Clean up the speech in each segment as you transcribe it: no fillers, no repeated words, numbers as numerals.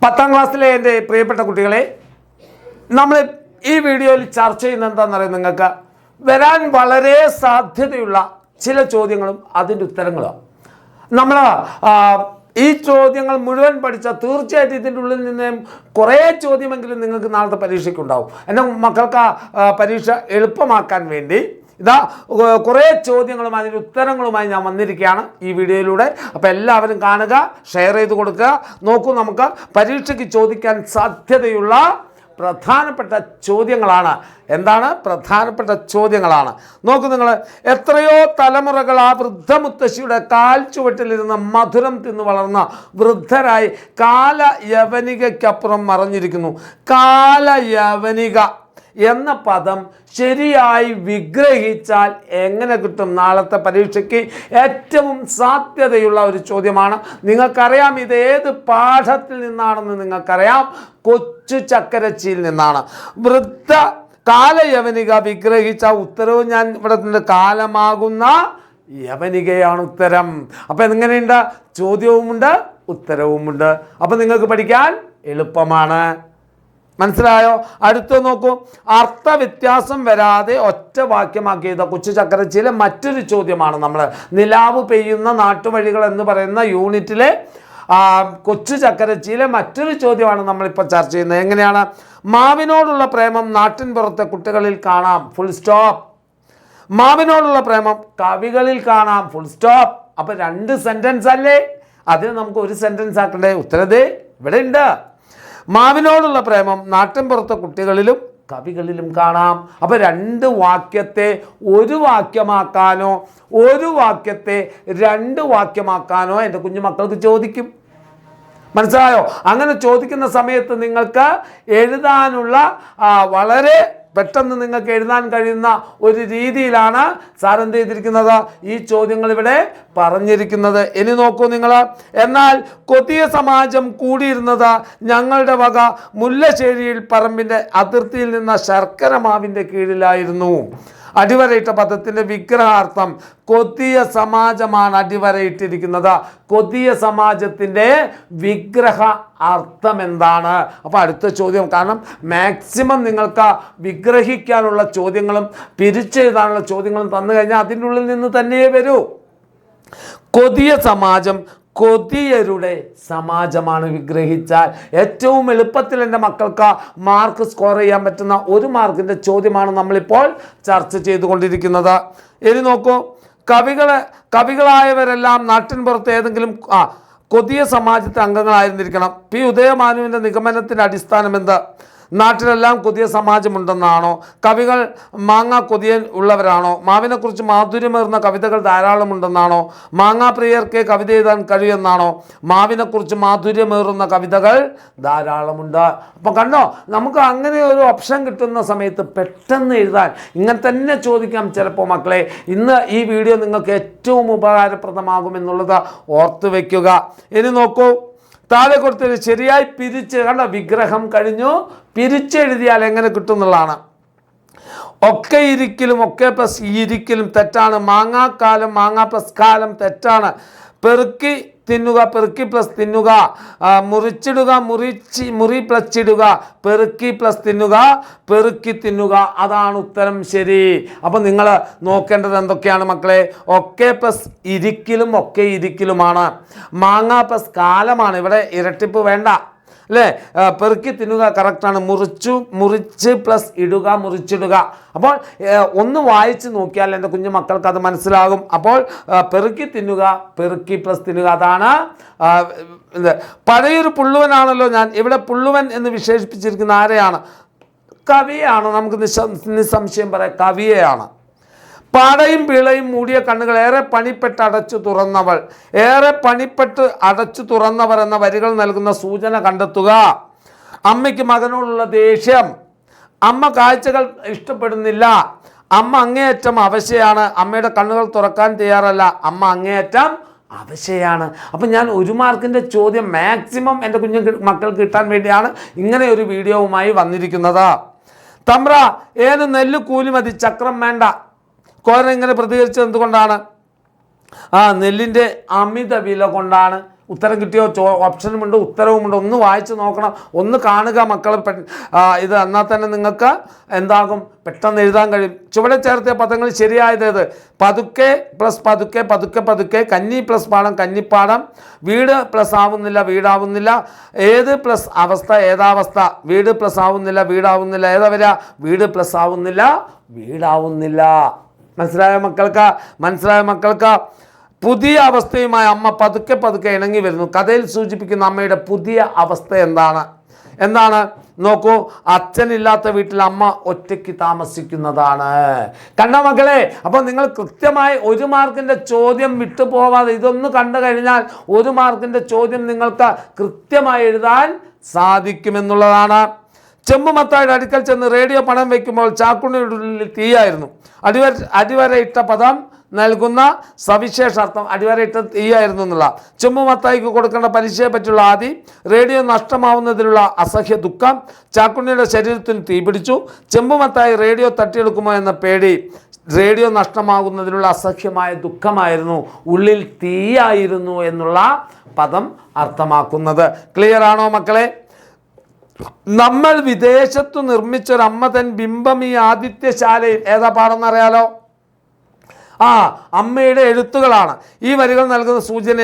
10ാം ക്ലാസ്സിലെ എൻ്റെ പ്രിയപ്പെട്ട കുട്ടികളെ, നമ്മൾ ഈ വീഡിയോയിൽ ചർച്ച ചെയ്യുന്നത് എന്താണെന്നറിയാം. നിങ്ങൾക്ക് വരാൻ വളരെ സാധ്യതയുള്ള ചില ചോദ്യങ്ങളും അതിൻ്റെ ഉത്തരങ്ങളുമാണ്. നമ്മൾ ഈ ചോദ്യങ്ങൾ മുഴുവൻ പഠിച്ചാൽ തീർച്ചയായിട്ടും ഇതിൻ്റെ ഉള്ളിൽ നിന്ന് കുറേ ചോദ്യമെങ്കിലും നിങ്ങൾക്ക് നാളത്തെ പരീക്ഷയ്ക്കുണ്ടാവും. എൻ്റെ മക്കൾക്ക് പരീക്ഷ എളുപ്പമാക്കാൻ വേണ്ടി ഇതാ കുറേ ചോദ്യങ്ങളും അതിൻ്റെ ഉത്തരങ്ങളുമായി ഞാൻ വന്നിരിക്കുകയാണ് ഈ വീഡിയോയിലൂടെ. അപ്പോൾ എല്ലാവരും കാണുക, ഷെയർ ചെയ്ത് കൊടുക്കുക. നോക്കൂ, നമുക്ക് പരീക്ഷയ്ക്ക് ചോദിക്കാൻ സാധ്യതയുള്ള പ്രധാനപ്പെട്ട ചോദ്യങ്ങളാണ്. എന്താണ്? പ്രധാനപ്പെട്ട ചോദ്യങ്ങളാണ്. നോക്കൂ നിങ്ങൾ, എത്രയോ തലമുറകൾ ആ വൃദ്ധമുത്തശ്ശിയുടെ കാൽ ചുവട്ടിലിരുന്ന് മധുരം തിന്നു വളർന്ന വൃദ്ധരായി കാലയവനികയ്ക്കപ്പുറം മറഞ്ഞിരിക്കുന്നു. കാലയവനിക എന്ന പദം ശരിയായി വിഗ്രഹിച്ചാൽ എങ്ങനെ കിട്ടും? നാളത്തെ പരീക്ഷയ്ക്ക് ഏറ്റവും സാധ്യതയുള്ള ഒരു ചോദ്യമാണ്. നിങ്ങൾക്കറിയാം ഇത് ഏത് പാഠത്തിൽ നിന്നാണെന്ന് നിങ്ങൾക്കറിയാം. കൊച്ചു ചക്കരച്ചിയിൽ നിന്നാണ്. വൃദ്ധ കാലയവനിക വിഗ്രഹിച്ച ഉത്തരവ് ഞാൻ ഇവിടെ കാലമാകുന്ന യവനികയാണ് ഉത്തരം. അപ്പം എങ്ങനെയുണ്ട്? ചോദ്യവുമുണ്ട്, ഉത്തരവുമുണ്ട്. അപ്പം നിങ്ങൾക്ക് പഠിക്കാൻ എളുപ്പമാണ്. മനസ്സിലായോ? അടുത്ത് നോക്കൂ, അർത്ഥവ്യത്യാസം വരാതെ ഒറ്റ വാക്യമാക്കിയത് കൊച്ചു ചക്കരച്ചിയിലെ മറ്റൊരു ചോദ്യമാണ്. നമ്മൾ നിലാവ് പെയ്യുന്ന നാട്ടുവഴികൾ എന്ന് പറയുന്ന യൂണിറ്റിലെ കൊച്ചു ചക്കരച്ചിയിലെ മറ്റൊരു ചോദ്യമാണ് നമ്മളിപ്പോൾ ചർച്ച ചെയ്യുന്നത്. എങ്ങനെയാണ്? മാവിനോടുള്ള പ്രേമം നാട്ടിൻ പുറത്തെ കുട്ടികളിൽ കാണാം, ഫുൾ സ്റ്റോപ്പ്. മാവിനോടുള്ള പ്രേമം കവികളിൽ കാണാം, ഫുൾ സ്റ്റോപ്പ്. അപ്പം 2 സെൻറ്റൻസ് അല്ലേ? അതിന് നമുക്ക് ഒരു സെൻറ്റൻസ് ആക്കണ്ടേ? ഉത്തരത് ഇവിടെ ഉണ്ട്. മാവിനോടുള്ള പ്രേമം നാട്ടിൻപുറത്തെ കുട്ടികളിലും കവികളിലും കാണാം. അപ്പോൾ 2 വാക്യത്തെ ഒരു വാക്യമാക്കാനോ ഒരു വാക്യത്തെ 2 വാക്യമാക്കാനോ എൻ്റെ കുഞ്ഞുമക്കൾക്ക് ചോദിക്കും. മനസ്സിലായോ? അങ്ങനെ ചോദിക്കുന്ന സമയത്ത് നിങ്ങൾക്ക് എഴുതാനുള്ള വളരെ പെട്ടെന്ന് നിങ്ങൾക്ക് എഴുതാൻ കഴിയുന്ന ഒരു രീതിയിലാണ് സാർ എന്ത് ചെയ്തിരിക്കുന്നത്, ഈ ചോദ്യങ്ങൾ ഇവിടെ പറഞ്ഞിരിക്കുന്നത്. ഇനി നോക്കൂ നിങ്ങൾ, എന്നാൽ കൊതിയ സമാജം കൂടിയിരുന്നത് ഞങ്ങളുടെ വക മുല്ലശ്ശേരിയിൽ പറമ്പിൻ്റെ അതിർത്തിയിൽ നിന്ന ശർക്കര മാവിൻ്റെ കീഴിലായിരുന്നു. അടിവരയിട്ട പദത്തിൻ്റെ വിഗ്രഹാർത്ഥം കൊതിയ സമാജമാണ് അടിവരയിട്ടിരിക്കുന്നത്. കൊതിയ സമാജത്തിൻ്റെ വിഗ്രഹ അർത്ഥം എന്താണ്? അപ്പോൾ അടുത്ത ചോദ്യം, കാരണം മാക്സിമം നിങ്ങൾക്ക് വിഗ്രഹിക്കാനുള്ള ചോദ്യങ്ങളും പിരിച്ചെഴുതാനുള്ള ചോദ്യങ്ങളും തന്നു കഴിഞ്ഞാൽ അതിൻ്റെ ഉള്ളിൽ നിന്ന് തന്നെ വരൂ. കൊതിയ സമാജം കൊതിയരുടെ സമാജമാണ് വിഗ്രഹിച്ചാൽ. ഏറ്റവും എളുപ്പത്തിൽ എൻ്റെ മക്കൾക്ക് മാർക്ക് സ്കോർ ചെയ്യാൻ പറ്റുന്ന 1 മാർക്കിൻ്റെ ചോദ്യമാണ് നമ്മളിപ്പോൾ ചർച്ച ചെയ്തുകൊണ്ടിരിക്കുന്നത്. ഇനി നോക്കൂ, കവികളായവരെല്ലാം നാട്ടിൻ പുറത്ത് ഏതെങ്കിലും കൊതിയ സമാജത്തെ അംഗങ്ങളായിരുന്നിരിക്കണം. പി ഉദയമാനുവിൻ്റെ നിഗമനത്തിൻ്റെ അടിസ്ഥാനം എന്ത്? നാട്ടിലെല്ലാം കൊതിയ സമാജമുണ്ടെന്നാണോ? കവികൾ മാങ്ങ കൊതിയൻ ഉള്ളവരാണോ? മാവിനെക്കുറിച്ച് മാധുര്യമേറുന്ന കവിതകൾ ധാരാളമുണ്ടെന്നാണോ? മാങ്ങാ പ്രിയർക്ക് കവിത എഴുതാൻ കഴിയുമെന്നാണോ? മാവിനെക്കുറിച്ച് മാധുര്യമേറുന്ന കവിതകൾ ധാരാളമുണ്ട്. അപ്പം കണ്ടോ, നമുക്ക് അങ്ങനെ ഒരു ഓപ്ഷൻ കിട്ടുന്ന സമയത്ത് പെട്ടെന്ന് എഴുതാൻ ഇങ്ങനെ തന്നെ ചോദിക്കാം ചിലപ്പോൾ. മക്കളെ, ഇന്ന് ഈ വീഡിയോ നിങ്ങൾക്ക് ഏറ്റവും ഉപകാരപ്രദമാകുമെന്നുള്ളത് ഓർത്തു വയ്ക്കുക. ഇനി നോക്കൂ, താഴെ കൊടുത്തത് ശരിയായി പിരിച്ച് കണ്ട വിഗ്രഹം കഴിഞ്ഞു, പിരിച്ചെഴുതിയാൽ എങ്ങനെ കിട്ടും എന്നുള്ളതാണ്. ഒക്കെ ഇരിക്കലും ഒക്കെ പ്ലസ് ഇരിക്കലും തെറ്റാണ്. മാങ്ങാക്കാലം മാങ്ങാ പ്ലസ് കാലം തെറ്റാണ്. പെറുക്കി തിന്നുക പെറുക്കി പ്ലസ് തിന്നുക. മുറിച്ചിടുക മുറി പ്ലസ് ഇടുക. പെറുക്കി പ്ലസ് തിന്നുക പെറുക്കി തിന്നുക. അതാണ് ഉത്തരം ശരി. അപ്പം നിങ്ങൾ നോക്കേണ്ടത് എന്തൊക്കെയാണ് മക്കളെ? ഒക്കെ പ്ലസ് ഇരിക്കലും ഒക്കെ ഇരിക്കലുമാണ്. മാങ്ങ പ്ലസ് കാലമാണ്. ഇവിടെ ഇരട്ടിപ്പ് വേണ്ട അല്ലേ? പെറുക്കി തിന്നുക കറക്റ്റാണ്. മുറിച്ച് പ്ലസ് ഇടുക മുറിച്ചിടുക. അപ്പോൾ ഒന്ന് വായിച്ച് നോക്കിയാൽ എൻ്റെ കുഞ്ഞു മക്കൾക്ക് അത് മനസ്സിലാകും. അപ്പോൾ പെറുക്കി തിന്നുക പെറുക്കി പ്ലസ് തിന്നുക, അതാണ് പഴയൊരു പുള്ളുവനാണല്ലോ ഞാൻ. ഇവിടെ പുള്ളുവൻ എന്ന് വിശേഷിപ്പിച്ചിരിക്കുന്ന ആരെയാണ്? കവിയാണ്. നമുക്ക് നിസ്സംശയം പറയാം, കവിയെയാണ്. പാടയും പീളയും മൂടിയ കണ്ണുകൾ, ഏറെ പണിപ്പെട്ട് അടച്ചു തുറന്നവൾ. ഏറെ പണിപ്പെട്ട് അടച്ചു തുറന്നവർ എന്ന വരികൾ നൽകുന്ന സൂചന കണ്ടെത്തുക. അമ്മയ്ക്ക് മകനോടുള്ള ദേഷ്യം. അമ്മ കാഴ്ചകൾ ഇഷ്ടപ്പെടുന്നില്ല. അമ്മ അങ്ങേയറ്റം അവശയാണ്. അമ്മയുടെ കണ്ണുകൾ തുറക്കാൻ തയ്യാറല്ല. അമ്മ അങ്ങേയറ്റം അവശയാണ്. അപ്പം ഞാൻ 1 മാർക്കിൻ്റെ ചോദ്യം മാക്സിമം എൻ്റെ കുഞ്ഞു മക്കൾക്ക് കിട്ടാൻ വേണ്ടിയാണ് ഇങ്ങനെ ഒരു വീഡിയോവുമായി വന്നിരിക്കുന്നത്. തമ്പ്ര ഏത് നെല്ല് കൂലി മതി, ചക്രം വേണ്ട. കോരൻ ഇങ്ങനെ പ്രതികരിച്ചത് എന്തുകൊണ്ടാണ്? നെല്ലിൻ്റെ അമിത വില കൊണ്ടാണ്. ഉത്തരം കിട്ടിയോ? ഓപ്ഷനുമുണ്ട്, ഉത്തരവുമുണ്ട്. ഒന്ന് വായിച്ച് നോക്കണം, ഒന്ന് കാണുക മക്കൾ. ഇത് എന്നാൽ തന്നെ നിങ്ങൾക്ക് എന്താകും, പെട്ടെന്ന് എഴുതാൻ കഴിയും. ചുവടെ ചേർത്തിയ പദങ്ങൾ ശരിയായത് പതുക്കെ പ്ലസ് പതുക്കെ, പതുക്കെ പതുക്കെ, കന്നി പ്ലസ് പാടം കന്നിപ്പാടം, വീട് പ്ലസ് ആവുന്നില്ല വീടാവുന്നില്ല, ഏത് പ്ലസ് അവസ്ഥ ഏതാവസ്ഥ, വീട് പ്ലസ് ആവുന്നില്ല വീടാവുന്നില്ല, ഏതാ വരിക? വീട് പ്ലസ് ആവുന്നില്ല വീടാവുന്നില്ല. മനസ്സിലായ മക്കൾക്ക്? പുതിയ അവസ്ഥയുമായി അമ്മ പതുക്കെ പതുക്കെ ഇണങ്ങി വരുന്നു. കഥയിൽ സൂചിപ്പിക്കുന്ന അമ്മയുടെ പുതിയ അവസ്ഥ എന്താണ്? നോക്കൂ, അച്ഛനില്ലാത്ത വീട്ടിൽ അമ്മ ഒറ്റയ്ക്ക് താമസിക്കുന്നതാണ്. കണ്ട മക്കളെ? അപ്പോൾ നിങ്ങൾ കൃത്യമായി 1 മാർക്കിൻ്റെ ചോദ്യം വിട്ടുപോകാതെ ഇതൊന്ന് കണ്ടു കഴിഞ്ഞാൽ 1 മാർക്കിൻ്റെ ചോദ്യം നിങ്ങൾക്ക് കൃത്യമായി എഴുതാൻ സാധിക്കുമെന്നുള്ളതാണ്. ചെമ്പുമത്തായുടെ അടുക്കൽ ചെന്ന് റേഡിയോ പണം വയ്ക്കുമ്പോൾ ചാക്കുണ്ണിയുടെ ഉള്ളിൽ തീയായിരുന്നു. അടിവരയിട്ട പദം നൽകുന്ന സവിശേഷാർത്ഥം അടിവരയിട്ട തീയായിരുന്നു എന്നുള്ള. ചെമ്പുമത്തായിക്ക് കൊടുക്കേണ്ട പലിശയെ പറ്റിയുള്ള ആദി, റേഡിയോ നഷ്ടമാവുന്നതിലുള്ള അസഹ്യ ദുഃഖം, ചാക്കുണ്ണിയുടെ ശരീരത്തിന് തീപിടിച്ചു, ചെമ്പുമത്തായി റേഡിയോ തട്ടിയെടുക്കുമോ എന്ന പേടി, റേഡിയോ നഷ്ടമാകുന്നതിലുള്ള അസഹ്യമായ ദുഃഖമായിരുന്നു, ഉള്ളിൽ തീയായിരുന്നു എന്നുള്ള പദം അർത്ഥമാക്കുന്നത്. ക്ലിയർ ആണോ മക്കളെ? നമ്മൾ വിദേശത്തു നിർമ്മിച്ചൊരമ്മ തൻ ബിംബം ഈ ആദിത്യശാലയിൽ, ഏതാ പാടെന്നറിയാലോ? അമ്മയുടെ എഴുത്തുകളാണ്. ഈ വരികൾ നൽകുന്ന സൂചന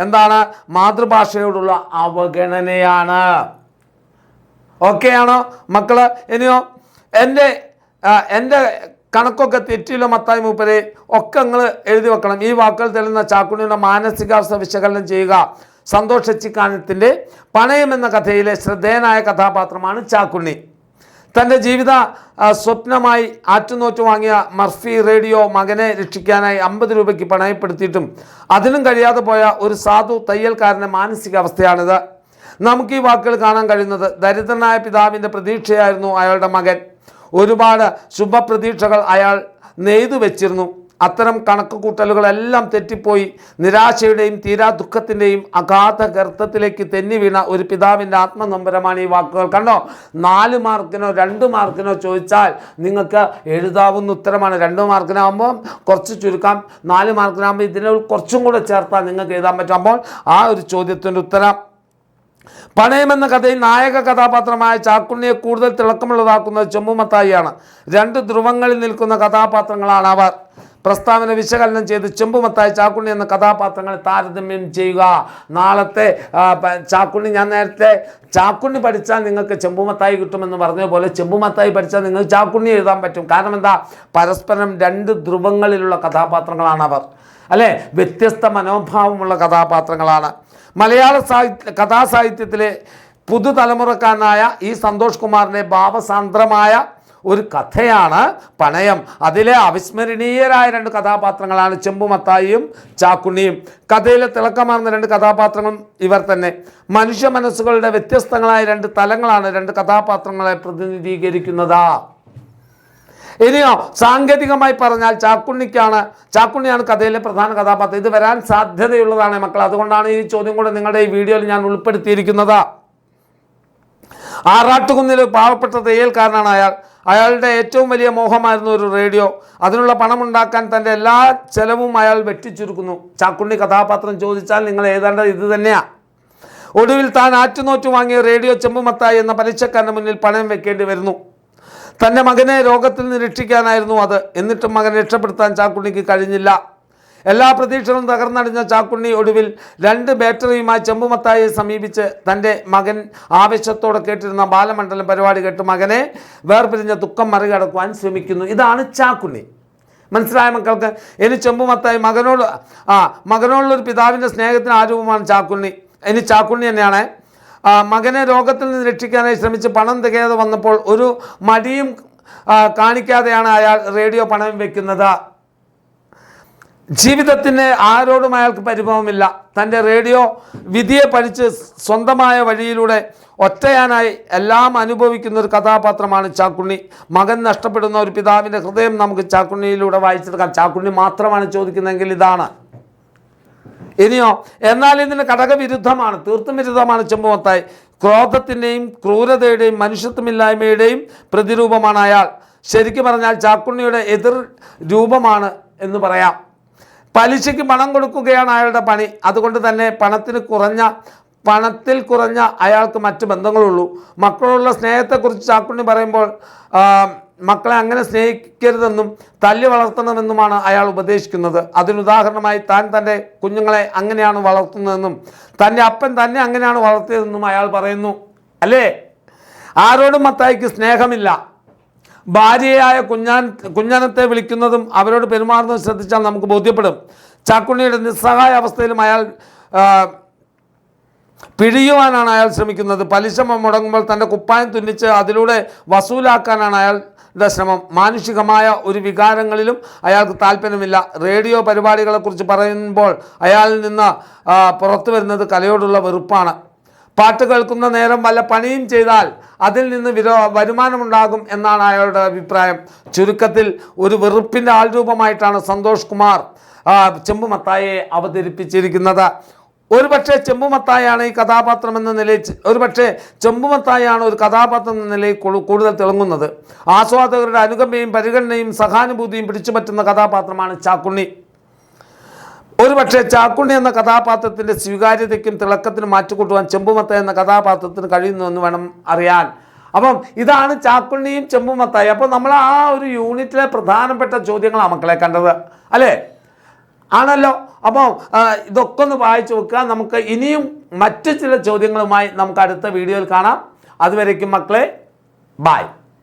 എന്താണ്? മാതൃഭാഷയോടുള്ള അവഗണനയാണ്. ഓക്കെ ആണോ മക്കള്? ഇനിയോ എൻ്റെ കണക്കൊക്കെ തെറ്റിയില്ലോ മത്തായി മൂപ്പരെ ഒക്കെ നിങ്ങൾ എഴുതി വെക്കണം. ഈ വാക്കുകൾ തെളിയുന്ന ചാക്കുണ്ണിയുടെ മാനസികാവസ്ഥ വിശകലനം ചെയ്യുക. സന്തോഷ് ചിക്കാനത്തിൻ്റെ പണയം എന്ന കഥയിലെ ശ്രദ്ധേയനായ കഥാപാത്രമാണ് ചാക്കുണ്ണി. തൻ്റെ ജീവിത സ്വപ്നമായി ആറ്റുനോറ്റ് വാങ്ങിയ മർഫി റേഡിയോ മകനെ രക്ഷിക്കാനായി 50 രൂപയ്ക്ക് പണയപ്പെടുത്തിയിട്ടും അതിനും കഴിയാതെ പോയ ഒരു സാധു തയ്യൽക്കാരൻ്റെ മാനസികാവസ്ഥയാണിത്. നമുക്ക് ഈ വാക്കുകൾ കാണാൻ കഴിയുന്നത് ദരിദ്രനായ പിതാവിൻ്റെ പ്രതീക്ഷയായിരുന്നു അയാളുടെ മകൻ. ഒരുപാട് ശുഭപ്രതീക്ഷകൾ അയാൾ നെയ്തു വെച്ചിരുന്നു. അത്തരം കണക്ക് കൂട്ടലുകളെല്ലാം തെറ്റിപ്പോയി നിരാശയുടെയും തീരാ ദുഃഖത്തിൻ്റെയും അഗാധ ഗർത്തത്തിലേക്ക് തെന്നി വീണ ഒരു പിതാവിൻ്റെ ആത്മനൊമ്പരമാണ് ഈ വാക്കുകൾ. കണ്ടോ? 4 മാർക്കിനോ 2 മാർക്കിനോ ചോദിച്ചാൽ നിങ്ങൾക്ക് എഴുതാവുന്ന ഉത്തരമാണ്. 2 മാർക്കിനാകുമ്പോൾ കുറച്ച് ചുരുക്കാം, 4 മാർക്കിനാകുമ്പോൾ ഇതിനെ കുറച്ചും കൂടെ ചേർത്താൽ നിങ്ങൾക്ക് എഴുതാൻ പറ്റുമ്പോൾ ആ ഒരു ചോദ്യത്തിൻ്റെ ഉത്തരം. പണയമെന്ന കഥയിൽ നായക കഥാപാത്രമായ ചാക്കുണ്ണിയെ കൂടുതൽ തിളക്കമുള്ളതാക്കുന്നത് ചെമ്പുമത്തായിയാണ്. 2 ധ്രുവങ്ങളിൽ നിൽക്കുന്ന കഥാപാത്രങ്ങളാണ് അവർ. പ്രസ്താവന വിശകലനം ചെയ്ത് ചെമ്പുമത്തായി ചാക്കുണ്ണി എന്ന കഥാപാത്രങ്ങളെ താരതമ്യം ചെയ്യുക. നാളത്തെ ചാക്കുണ്ണി, ഞാൻ നേരത്തെ ചാക്കുണ്ണി പഠിച്ചാൽ നിങ്ങൾക്ക് ചെമ്പുമത്തായി കിട്ടുമെന്ന് പറഞ്ഞ പോലെ ചെമ്പുമത്തായി പഠിച്ചാൽ നിങ്ങൾക്ക് ചാക്കുണ്ണി എഴുതാൻ പറ്റും. കാരണം എന്താ? പരസ്പരം 2 ധ്രുവങ്ങളിലുള്ള കഥാപാത്രങ്ങളാണ് അവർ, അല്ലേ? വ്യത്യസ്ത മനോഭാവമുള്ള കഥാപാത്രങ്ങളാണ്. മലയാള കഥാസാഹിത്യത്തിലെ പുതുതലമുറക്കാരനായ ഈ സന്തോഷ് കുമാറിൻ്റെ ഭാവസാന്ദ്രമായ ഒരു കഥയാണ് പണയം. അതിലെ അവിസ്മരണീയരായ 2 കഥാപാത്രങ്ങളാണ് ചെമ്പുമത്തായിയും ചാക്കുണ്ണിയും. കഥയിലെ തിളക്കമാർന്ന 2 കഥാപാത്രങ്ങളും ഇവർ തന്നെ. മനുഷ്യ മനസ്സുകളുടെ വ്യത്യസ്തങ്ങളായ 2 തലങ്ങളാണ് 2 കഥാപാത്രങ്ങളെ പ്രതിനിധീകരിക്കുന്നത്. ഇനിയോ സാങ്കേതികമായി പറഞ്ഞാൽ ചാക്കുണ്ണിയാണ് കഥയിലെ പ്രധാന കഥാപാത്രം. ഇത് വരാൻ സാധ്യതയുള്ളതാണ് മക്കൾ. അതുകൊണ്ടാണ് ഈ ചോദ്യം കൂടെ നിങ്ങളുടെ ഈ വീഡിയോയിൽ ഞാൻ ഉൾപ്പെടുത്തിയിരിക്കുന്നത്. ആറാട്ടുകുന്നിൽ പാവപ്പെട്ട തയ്യൽക്കാരനാണ് അയാളുടെ ഏറ്റവും വലിയ മോഹമായിരുന്നു ഒരു റേഡിയോ. അതിനുള്ള പണമുണ്ടാക്കാൻ തൻ്റെ എല്ലാ ചെലവും അയാൾ വെട്ടിച്ചുരുക്കുന്നു. ചാക്കുണ്ണി കഥാപാത്രം ചോദിച്ചാൽ നിങ്ങൾ എഴുതേണ്ടത് ഇത് തന്നെയാണ്. ഒടുവിൽ താൻ ആറ്റുനോറ്റ് വാങ്ങിയ റേഡിയോ ചെമ്പുമത്തായി എന്ന പലിശക്കാരൻ്റെ മുന്നിൽ പണയം വെക്കേണ്ടി വരുന്നു. തൻ്റെ മകനെ രോഗത്തിൽ നിന്ന് രക്ഷിക്കാനായിരുന്നു അത്. എന്നിട്ടും മകനെ രക്ഷപ്പെടുത്താൻ ചാക്കുണ്ണിക്ക് കഴിഞ്ഞില്ല. എല്ലാ പ്രതീക്ഷകളും തകർന്നടിഞ്ഞ ചാക്കുണ്ണി ഒടുവിൽ 2 ബാറ്ററിയുമായി ചെമ്പുമത്തായിയെ സമീപിച്ച് തൻ്റെ മകൻ ആവേശത്തോടെ കേട്ടിരുന്ന ബാലമണ്ഡലം പരിപാടി കേട്ട് മകനെ വേർപിരിഞ്ഞ ദുഃഖം മറികടക്കുവാൻ ശ്രമിക്കുന്നു. ഇതാണ് ചാക്കുണ്ണി. മനസ്സിലായ മക്കൾക്ക്? ഇനി ചെമ്പുമത്തായി മകനോടുള്ളൊരു പിതാവിൻ്റെ സ്നേഹത്തിന് ആരൂപമാണ് ചാക്കുണ്ണി. ഇനി ചാക്കുണ്ണി തന്നെയാണ്. മകനെ രോഗത്തിൽ നിന്ന് രക്ഷിക്കാനായി ശ്രമിച്ച് പണം തികയാതെ വന്നപ്പോൾ ഒരു മടിയും കാണിക്കാതെയാണ് അയാൾ റേഡിയോ പണയം വെക്കുന്നത്. ജീവിതത്തിന് ആരോടും അയാൾക്ക് പരിഭവമില്ല. തൻ്റെ റേഡിയോ വിധിയെ പഠിച്ച് സ്വന്തമായ വഴിയിലൂടെ ഒറ്റയാനായി എല്ലാം അനുഭവിക്കുന്ന ഒരു കഥാപാത്രമാണ് ചാക്കുണ്ണി. മകൻ നഷ്ടപ്പെടുന്ന ഒരു പിതാവിൻ്റെ ഹൃദയം നമുക്ക് ചാക്കുണ്ണിയിലൂടെ വായിച്ചെടുക്കാം. ചാക്കുണ്ണി മാത്രമാണ് ചോദിക്കുന്നതെങ്കിൽ ഇതാണ്. ഇനിയോ എന്നാൽ ഇതിന് ഘടകവിരുദ്ധമാണ്, തീർത്തും വിരുദ്ധമാണ് ചെമ്പുമത്തായി. ക്രോധത്തിൻ്റെയും ക്രൂരതയുടെയും മനുഷ്യത്വമില്ലായ്മയുടെയും പ്രതിരൂപമാണ് അയാൾ. ശരിക്കും പറഞ്ഞാൽ ചാക്കുണ്ണിയുടെ എതിർ രൂപമാണ് എന്ന് പറയാം. പലിശയ്ക്ക് പണം കൊടുക്കുകയാണ് അയാളുടെ പണി. അതുകൊണ്ട് തന്നെ പണത്തിൽ കുറഞ്ഞ അയാൾക്ക് മറ്റ് ബന്ധങ്ങളുള്ളൂ. മക്കളോടുള്ള സ്നേഹത്തെക്കുറിച്ച് ചാക്കുണ്ണി പറയുമ്പോൾ മക്കളെ അങ്ങനെ സ്നേഹിക്കരുതെന്നും തല്ലി വളർത്തണമെന്നുമാണ് അയാൾ ഉപദേശിക്കുന്നത്. അതിനുദാഹരണമായി താൻ തൻ്റെ കുഞ്ഞുങ്ങളെ അങ്ങനെയാണ് വളർത്തുന്നതെന്നും തൻ്റെ അപ്പൻ തന്നെ അങ്ങനെയാണ് വളർത്തിയതെന്നും അയാൾ പറയുന്നു. അല്ലേ? ആരോടും മത്തായിക്ക് സ്നേഹമില്ല. ഭാര്യയായ കുഞ്ഞാനത്തെ വിളിക്കുന്നതും അവരോട് പെരുമാറുന്നതും ശ്രദ്ധിച്ചാൽ നമുക്ക് ബോധ്യപ്പെടും. ചാക്കുണ്ണിയുടെ നിസ്സഹായ അവസ്ഥയിലും അയാൾ പിഴിയുവാനാണ് അയാൾ ശ്രമിക്കുന്നത്. പലിശ മുടങ്ങുമ്പോൾ തൻ്റെ കുപ്പായം തുന്നിച്ച് അതിലൂടെ വസൂലാക്കാനാണ് അയാളുടെ ശ്രമം. മാനുഷികമായ ഒരു വികാരങ്ങളിലും അയാൾക്ക് താല്പര്യമില്ല. റേഡിയോ പരിപാടികളെക്കുറിച്ച് പറയുമ്പോൾ അയാളിൽ നിന്ന് പുറത്തു വരുന്നത് കലയോടുള്ള വെറുപ്പാണ്. പാട്ട് കേൾക്കുന്ന നേരം വല്ല പണിയും ചെയ്താൽ അതിൽ നിന്ന് വരുമാനമുണ്ടാകും എന്നാണ് അയാളുടെ അഭിപ്രായം. ചുരുക്കത്തിൽ ഒരു വെറുപ്പിൻ്റെ ആൾരൂപമായിട്ടാണ് സന്തോഷ് കുമാർ ചെമ്പുമത്തായെ അവതരിപ്പിച്ചിരിക്കുന്നത്. ഒരുപക്ഷെ ചെമ്പുമത്തായാണ് ഈ കഥാപാത്രം എന്ന നിലയിൽ ചെമ്പുമത്തായാണ് ഒരു കഥാപാത്രം എന്ന നിലയിൽ കൂടുതൽ തിളങ്ങുന്നത്. ആസ്വാദകരുടെ അനുകമ്പയും പരിഗണനയും സഹാനുഭൂതിയും പിടിച്ചുപറ്റുന്ന കഥാപാത്രമാണ് ചാക്കുണ്ണി. ഒരുപക്ഷെ ചാക്കുണ്ണി എന്ന കഥാപാത്രത്തിൻ്റെ സ്വീകാര്യതയ്ക്കും തിളക്കത്തിനും മാറ്റിക്കൂട്ടുവാൻ ചെമ്പുമത്തായി എന്ന കഥാപാത്രത്തിന് കഴിയുന്നുവെന്ന് വേണം അറിയാൻ. അപ്പം ഇതാണ് ചാക്കുണ്ണിയും ചെമ്പുമത്തായി. അപ്പോൾ നമ്മൾ ആ ഒരു യൂണിറ്റിലെ പ്രധാനപ്പെട്ട ചോദ്യങ്ങളാണ് മക്കളെ കണ്ടത്, അല്ലേ? ആണല്ലോ. അപ്പോൾ ഇതൊക്കെ ഒന്ന് വായിച്ചു വെക്കുക. നമുക്ക് ഇനിയും മറ്റു ചില ചോദ്യങ്ങളുമായി നമുക്ക് അടുത്ത വീഡിയോയിൽ കാണാം. അതുവരേക്കും മക്കളെ, ബായ്.